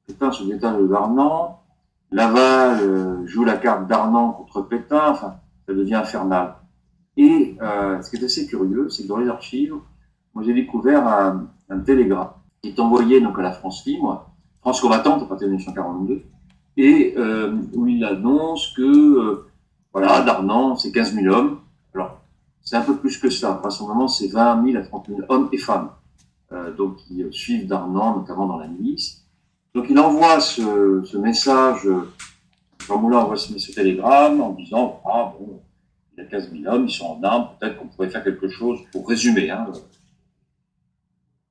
S3: Pétain se détache de Darnan, Laval joue la carte Darnan contre Pétain, enfin, ça devient infernal. Et ce qui est assez curieux, c'est que dans les archives, moi j'ai découvert un télégramme qui est envoyé donc à la France Libre, France combattante à partir de 1942, et où il annonce que voilà, Darnan, c'est 15 000 hommes. Alors, c'est un peu plus que ça. Vraisemblablement, c'est 20 000 à 30 000 hommes et femmes, donc qui suivent Darnan, notamment dans la milice. Donc, il envoie ce message, Jean Moulin envoie ce télégramme en disant, ah bon, il y a 15 000 hommes, ils sont en armes, peut-être qu'on pourrait faire quelque chose, pour résumer, hein.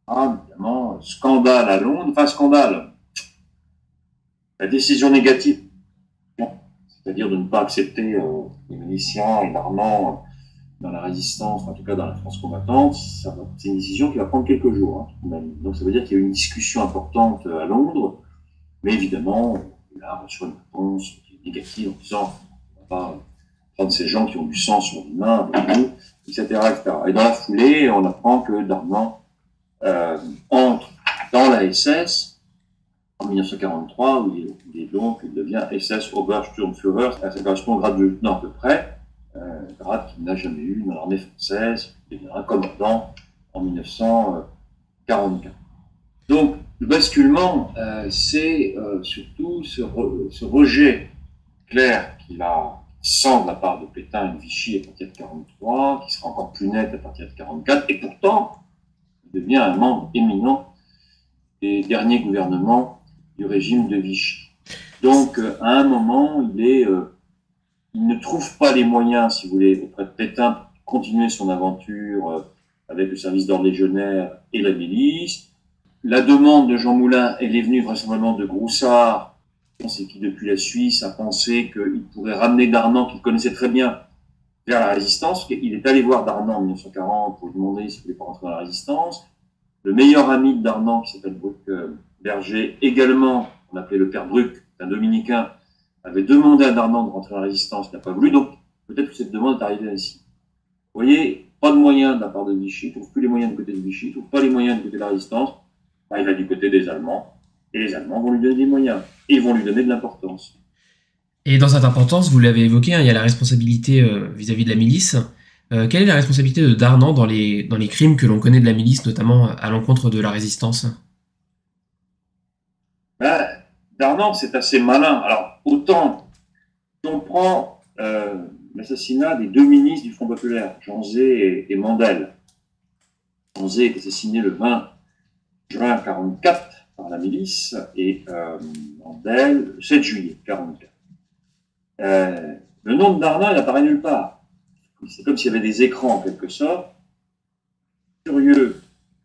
S3: Ah, évidemment, scandale à Londres, enfin, scandale. La décision négative, c'est-à-dire de ne pas accepter les miliciens et Darnan dans la résistance, en tout cas dans la France combattante, c'est une décision qui va prendre quelques jours. Hein. Donc ça veut dire qu'il y a eu une discussion importante à Londres, mais évidemment, il a reçu une réponse négative en disant on ne va pas prendre ces gens qui ont du sang sur les mains, avec nous, etc., etc. Et dans la foulée, on apprend que Darnan entre dans la SS en 1943, où il devient SS Obersturmführer, ça correspond au grade de lieutenant à peu près, grade qu'il n'a jamais eu dans l'armée française, il deviendra commandant en 1944. Donc, le basculement, c'est surtout ce rejet clair qu'il sent de la part de Pétain et de Vichy à partir de 1943, qui sera encore plus net à partir de 1944, et pourtant, il devient un membre éminent des derniers gouvernements du régime de Vichy. Donc, à un moment, il ne trouve pas les moyens, si vous voulez, auprès de Pétain, pour continuer son aventure avec le service d'ordre légionnaire et la milice. La demande de Jean Moulin, elle est venue vraisemblablement de Groussard, c'est qui, depuis la Suisse, a pensé qu'il pourrait ramener Darnan, qu'il connaissait très bien, vers la résistance. Il est allé voir Darnan en 1940 pour lui demander s'il ne voulait pas rentrer dans la résistance. Le meilleur ami de Darnan, qui s'appelle Bruck Berger, également, on appelait le père Bruck, un dominicain, avait demandé à Darnan de rentrer dans la résistance, il n'a pas voulu, donc peut-être que cette demande est arrivée ainsi. Vous voyez, pas de moyens de la part de Vichy, il ne trouve plus les moyens du côté de Vichy, il ne trouve pas les moyens du côté de la résistance, il va du côté des Allemands, et les Allemands vont lui donner des moyens, et ils vont lui donner de l'importance.
S2: Et dans cette importance, vous l'avez évoqué, il y a la responsabilité vis-à-vis de la milice. Quelle est la responsabilité de Darnan dans les crimes que l'on connaît de la milice, notamment à l'encontre de la résistance?
S3: Darnan, c'est assez malin. Alors, autant, si on prend l'assassinat des deux ministres du Front populaire, Jean Zay et Mandel. Jean Zay est assassiné le 20 juin 1944 par la milice et Mandel le 7 juillet 1944. Le nom de Darnan, il apparaît nulle part. C'est comme s'il y avait des écrans, en quelque sorte. Curieux,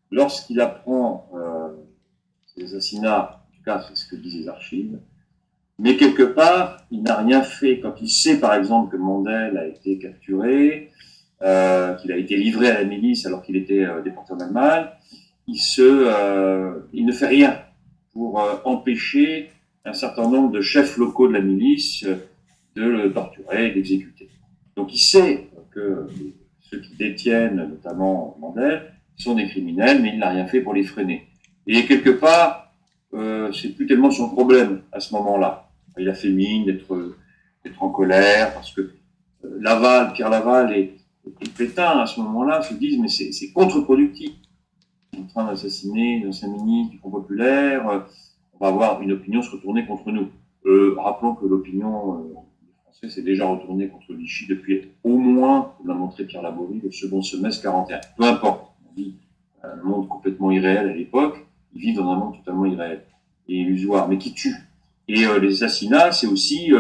S3: lorsqu'il apprend ces assassinats, en tout cas, c'est ce que disent les archives, mais quelque part, il n'a rien fait. Quand il sait, par exemple, que Mandel a été capturé, qu'il a été livré à la milice alors qu'il était déporté en Allemagne, il ne fait rien pour empêcher un certain nombre de chefs locaux de la milice de le torturer et d'exécuter. Donc il sait que ceux qui détiennent, notamment Mandel, sont des criminels, mais il n'a rien fait pour les freiner. Et quelque part, c'est plus tellement son problème à ce moment-là. Il a fait mine d'être en colère, parce que Pierre Laval et Pétain, à ce moment-là, se disent, mais c'est contre-productif. On est en train d'assassiner l'ancien ministre du Front populaire, on va avoir une opinion se retourner contre nous. Rappelons que l'opinion française s'est déjà retournée contre Vichy depuis au moins, comme l'a montré Pierre Laborie, le second semestre 41. Peu importe, on vit un monde complètement irréel à l'époque, ils vivent dans un monde totalement irréel et illusoire, mais qui tue. Et les assassinats, c'est aussi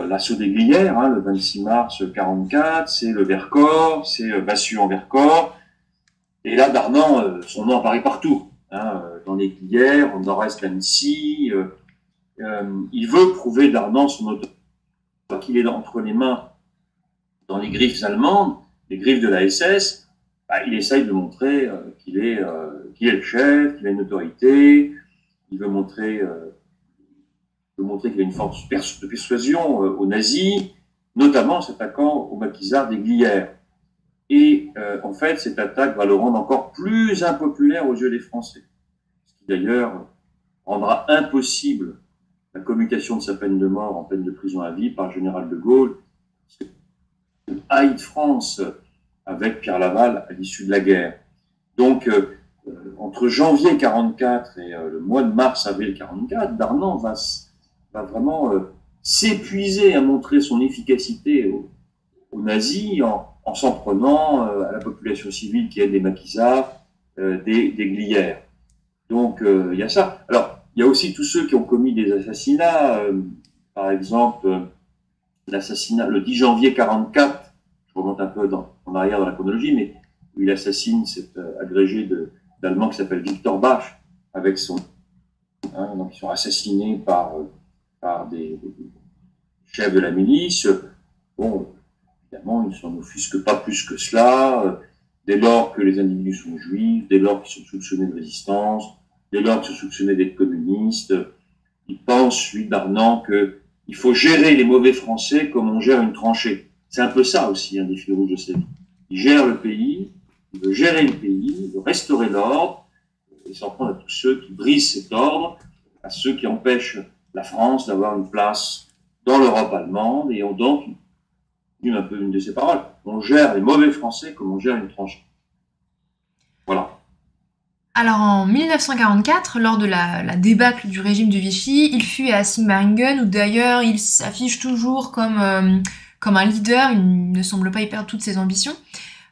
S3: l'assaut des Glières, le 26 mars 1944, c'est le Vercors, c'est Bassu en Vercors. Et là, Darnan, son nom apparaît partout, dans les Glières, au nord-est d'Annecy. Il veut prouver Darnan son autorité, qu'il est entre les mains dans les griffes allemandes, les griffes de la SS. Il essaye de montrer qu'il est le chef, qu'il a une autorité. Il veut montrer qu'il a une force de persuasion aux nazis, notamment en s'attaquant au maquisard des Glières. Et en fait, cette attaque va le rendre encore plus impopulaire aux yeux des Français. Ce qui d'ailleurs rendra impossible la commutation de sa peine de mort en peine de prison à vie par le général de Gaulle, haït France avec Pierre Laval à l'issue de la guerre. Donc, entre janvier 1944 et le mois de mars-avril 1944, Darnan va vraiment s'épuiser à montrer son efficacité aux nazis en s'en prenant à la population civile qui aide les maquisards, des Glières. Donc, il y a ça. Alors, il y a aussi tous ceux qui ont commis des assassinats, par exemple, l'assassinat le 10 janvier 1944, je remonte un peu en arrière dans la chronologie, mais où il assassine cet agrégé d'Allemand qui s'appelle Victor Bach, avec son... donc ils sont assassinés par des chefs de la milice. Bon, évidemment, ils ne s'en offusquent pas plus que cela, dès lors que les individus sont juifs, dès lors qu'ils sont soupçonnés de résistance, dès lors qu'ils sont soupçonnés d'être communistes. Il pense, lui, Darnan, que il faut gérer les mauvais Français comme on gère une tranchée. C'est un peu ça aussi, un des fils rouges de sa vie. Il gère le pays, il veut gérer le pays, il veut restaurer l'ordre, et s'en prendre à tous ceux qui brisent cet ordre, à ceux qui empêchent la France d'avoir une place dans l'Europe allemande, et on donc, un peu une de ses paroles, on gère les mauvais Français comme on gère une tranchée. Voilà.
S1: Alors en 1944, lors de la débâcle du régime de Vichy, il fuit à Sigmaringen, où d'ailleurs il s'affiche toujours comme un leader, il ne semble pas y perdre toutes ses ambitions.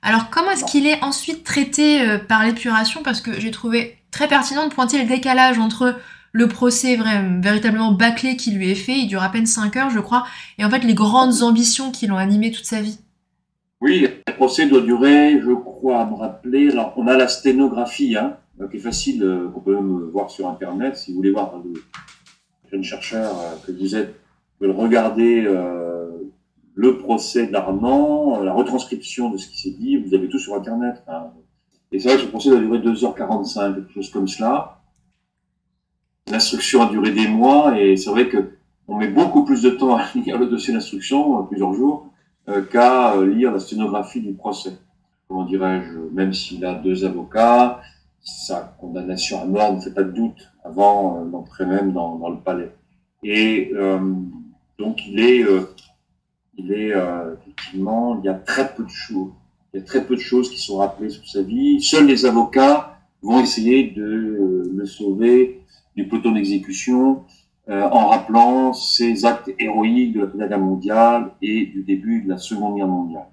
S1: Alors comment est-ce qu'il est ensuite traité par l'épuration? Parce que j'ai trouvé très pertinent de pointer le décalage entre le procès véritablement bâclé qui lui est fait, il dure à peine 5 heures je crois, et en fait les grandes ambitions qui l'ont animé toute sa vie.
S3: Oui, le procès doit durer, je crois, à me rappeler, alors on a la sténographie, qui est facile, qu'on peut même voir sur Internet, si vous voulez voir le jeune chercheur que vous êtes, vous pouvez regarder le procès d'Arnand, la retranscription de ce qui s'est dit, vous avez tout sur Internet. Et c'est vrai que ce procès doit durer 2h45, quelque chose comme cela. L'instruction a duré des mois, et c'est vrai que on met beaucoup plus de temps à lire le dossier d'instruction, plusieurs jours, qu'à lire la sténographie du procès. Comment dirais-je, même s'il a 2 avocats, sa condamnation à mort ne fait pas de doute avant d'entrer même dans le palais. Et donc il est effectivement, il y a très peu de choses. Il y a très peu de choses qui sont rappelées sur sa vie. Seuls les avocats vont essayer de le sauver du peloton d'exécution en rappelant ses actes héroïques de la Première Guerre mondiale et du début de la Seconde Guerre mondiale.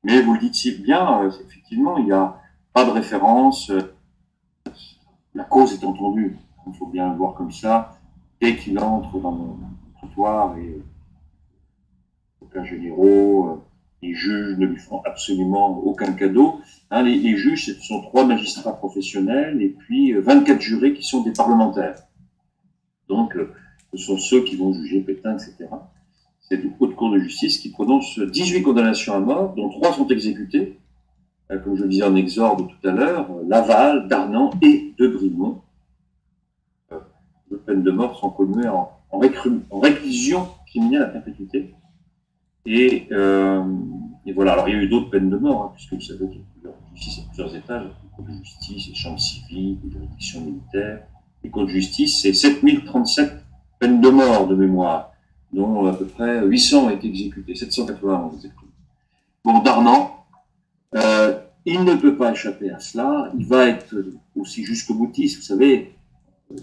S3: Mais vous le dites si bien, effectivement, il n'y a pas de référence. La cause est entendue, il faut bien le voir comme ça, dès qu'il entre dans le trottoir, et les avocats généraux, les juges ne lui font absolument aucun cadeau. Les juges, ce sont 3 magistrats professionnels et puis 24 jurés qui sont des parlementaires. Donc, ce sont ceux qui vont juger Pétain, etc. C'est une haute cour de justice qui prononce 18 condamnations à mort, dont 3 sont exécutées, comme je le disais en exorde tout à l'heure, Laval, Darnand et de Brimont. Les peines de mort sont connues en réclusion criminelle à perpétuité. Et voilà, alors il y a eu d'autres peines de mort, puisque vous savez qu'il y a plusieurs justices à plusieurs étages, les cours de justice, les chambres civiques, les juridictions militaires. Les cours de justice, c'est 7037 peines de mort de mémoire, dont à peu près 800 ont été exécutées, 791 exactement. Bon, Darnand, il ne peut pas échapper à cela, il va être aussi jusqu'au boutiste, vous savez,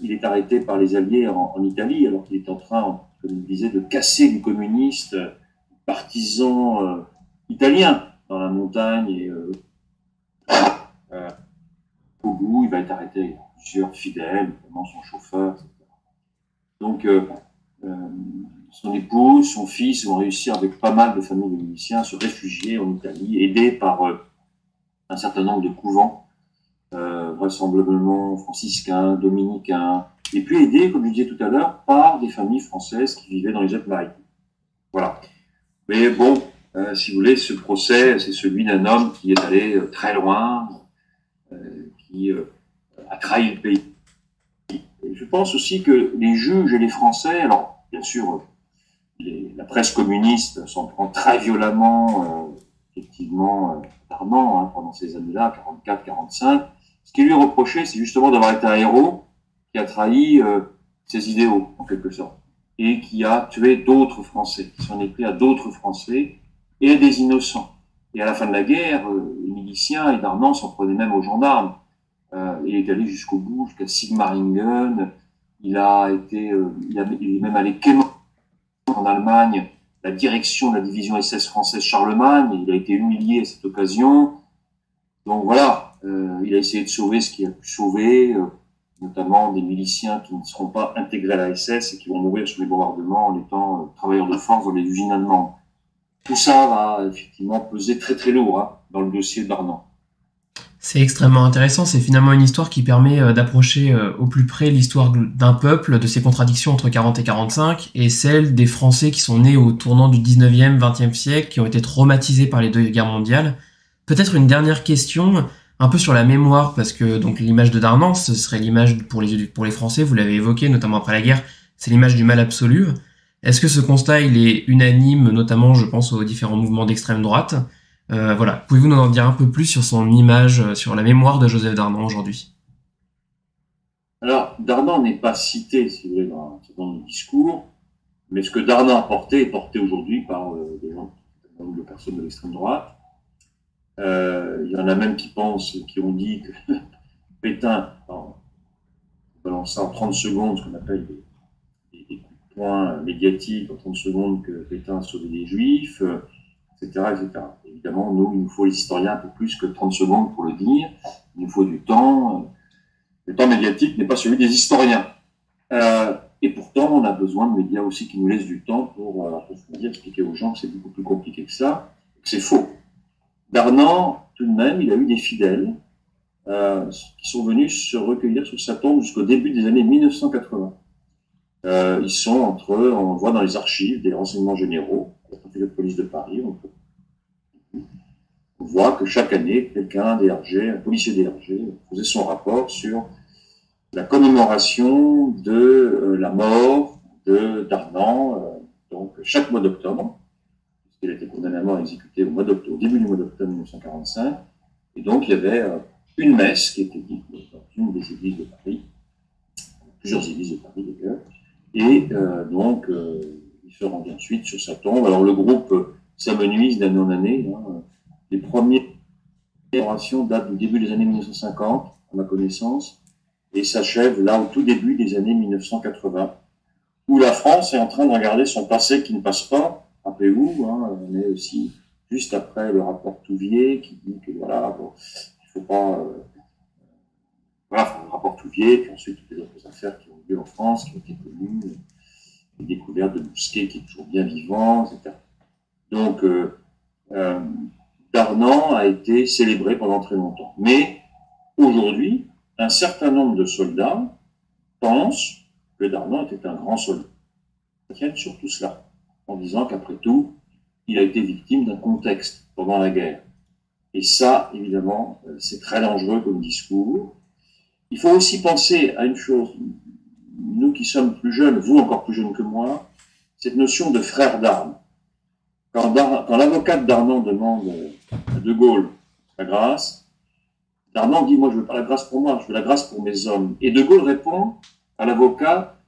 S3: il est arrêté par les Alliés en Italie, alors qu'il est en train, comme il disait, de casser du communiste partisan italien dans la montagne, et au bout, il va être arrêté avec plusieurs fidèles, notamment son chauffeur, etc. Donc, son épouse, son fils vont réussir, avec pas mal de familles de miliciens, à se réfugier en Italie, aidés par un certain nombre de couvents, vraisemblablement franciscains, dominicains, et puis aidés, comme je disais tout à l'heure, par des familles françaises qui vivaient dans les Alpes-Maritimes. Voilà. Mais bon, si vous voulez, ce procès, c'est celui d'un homme qui est allé très loin, qui a trahi le pays. Et je pense aussi que les juges et les Français, alors bien sûr, la presse communiste s'en prend très violemment, effectivement, Darnand, pendant ces années-là, 44-45. Ce qui lui est reproché, c'est justement d'avoir été un héros qui a trahi ses idéaux, en quelque sorte, et qui a tué d'autres Français, qui s'en est pris à d'autres Français et à des innocents. Et à la fin de la guerre, les miliciens et Darnand s'en prenaient même aux gendarmes. Il est allé jusqu'au bout, jusqu'à Sigmaringen. Il est même allé quémander en Allemagne la direction de la division SS française Charlemagne. Il a été humilié à cette occasion. Donc voilà, il a essayé de sauver ce qu'il a pu sauver, notamment des miliciens qui ne seront pas intégrés à la SS et qui vont mourir sous les bombardements en étant travailleurs de force dans les usines allemandes. Tout ça va effectivement peser très très lourd dans le dossier d'Arnand.
S2: C'est extrêmement intéressant, c'est finalement une histoire qui permet d'approcher au plus près l'histoire d'un peuple, de ses contradictions entre 40 et 45, et celle des Français qui sont nés au tournant du 19e, 20e siècle, qui ont été traumatisés par les 2 guerres mondiales. Peut-être une dernière question, un peu sur la mémoire, parce que donc l'image de Darnand, ce serait l'image pour les Français, vous l'avez évoqué, notamment après la guerre, c'est l'image du mal absolu. Est-ce que ce constat, il est unanime, notamment, je pense, aux différents mouvements d'extrême droite? Voilà. Pouvez-vous nous en dire un peu plus sur son image, sur la mémoire de Joseph Darnan aujourd'hui?
S3: Alors, Darnan n'est pas cité, si vous voulez, dans un certain nombre de discours, mais ce que Darnan a porté est porté aujourd'hui par des gens, de personnes de l'extrême droite. Il y en a même qui pensent, qui ont dit que Pétain, en balançant en 30 secondes ce qu'on appelle des coups de poing médiatiques, en 30 secondes que Pétain a sauvé les Juifs, etc., etc. Évidemment, nous, il nous faut les historiens un peu plus que 30 secondes pour le dire. Il nous faut du temps. Le temps médiatique n'est pas celui des historiens. Et pourtant, on a besoin de médias aussi qui nous laissent du temps pour approfondir, expliquer aux gens que c'est beaucoup plus compliqué que ça, que c'est faux. Darnan, tout de même, il a eu des fidèles qui sont venus se recueillir sur sa tombe jusqu'au début des années 1980. Ils sont on voit dans les archives des renseignements généraux, la préfecture de police de Paris, on voit que chaque année, un policier DRG, faisait son rapport sur la commémoration de la mort de Darnan, donc chaque mois d'octobre, puisqu'il a été condamné à mort et exécuté au début du mois d'octobre 1945, et donc il y avait une messe qui était dite dans une des églises de Paris, plusieurs églises de Paris d'ailleurs, et donc il se rendit ensuite sur sa tombe. Alors le groupe s'amenuise d'année en année, les premières commémorations datent du début des années 1950, à ma connaissance, et s'achève là au tout début des années 1980, où la France est en train de regarder son passé qui ne passe pas. Rappelez-vous, on est aussi juste après le rapport Touvier qui dit que voilà, bon, il faut pas, le rapport Touvier, puis ensuite toutes les autres affaires qui ont lieu en France, qui ont été connues, les découvertes de Bousquet qui est toujours bien vivant, etc. Donc, Darnan a été célébré pendant très longtemps. Mais aujourd'hui, un certain nombre de soldats pensent que Darnan était un grand soldat. Ils tiennent sur tout cela, en disant qu'après tout, il a été victime d'un contexte pendant la guerre. Et ça, évidemment, c'est très dangereux comme discours. Il faut aussi penser à une chose, nous qui sommes plus jeunes, vous encore plus jeunes que moi, cette notion de frère d'armes. Quand l'avocat de Darnan demande à De Gaulle la grâce, Darnan dit « Moi, je veux pas la grâce pour moi, je veux la grâce pour mes hommes. » Et De Gaulle répond à l'avocat,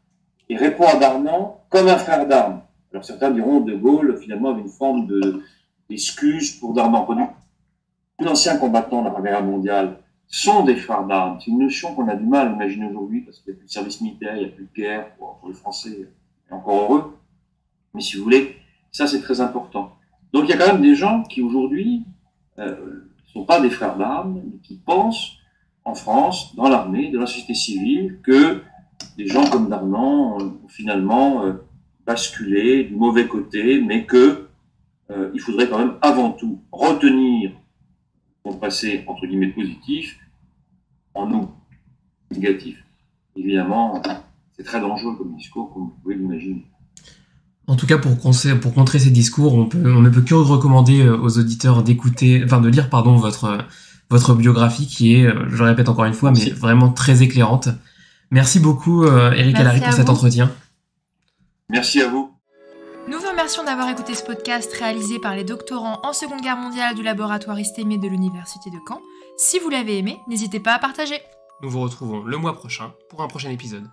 S3: et répond à Darnan comme un frère d'armes. Alors certains diront De Gaulle, finalement, avait une forme d'excuse pour Darnan. Les anciens combattants de la Première Guerre mondiale sont des frères d'armes. C'est une notion qu'on a du mal à imaginer aujourd'hui, parce qu'il n'y a plus de service militaire, il n'y a plus de guerre pour les Français, et encore heureux. Mais si vous voulez, ça c'est très important. Donc il y a quand même des gens qui aujourd'hui sont pas des frères d'armes, mais qui pensent en France, dans l'armée, dans la société civile, que des gens comme Darnan ont finalement basculé du mauvais côté, mais que il faudrait quand même avant tout retenir son passé entre guillemets positif en nous négatif. Évidemment, c'est très dangereux comme discours, comme vous pouvez l'imaginer.
S2: En tout cas, pour contrer ces discours, on ne peut que recommander aux auditeurs de lire votre biographie qui est, je le répète encore une fois, mais vraiment très éclairante. Merci beaucoup, Éric Alary, pour cet entretien.
S3: Merci à vous.
S1: Nous vous remercions d'avoir écouté ce podcast réalisé par les doctorants en Seconde Guerre mondiale du laboratoire Istémé de l'Université de Caen. Si vous l'avez aimé, n'hésitez pas à partager.
S2: Nous vous retrouvons le mois prochain pour un prochain épisode.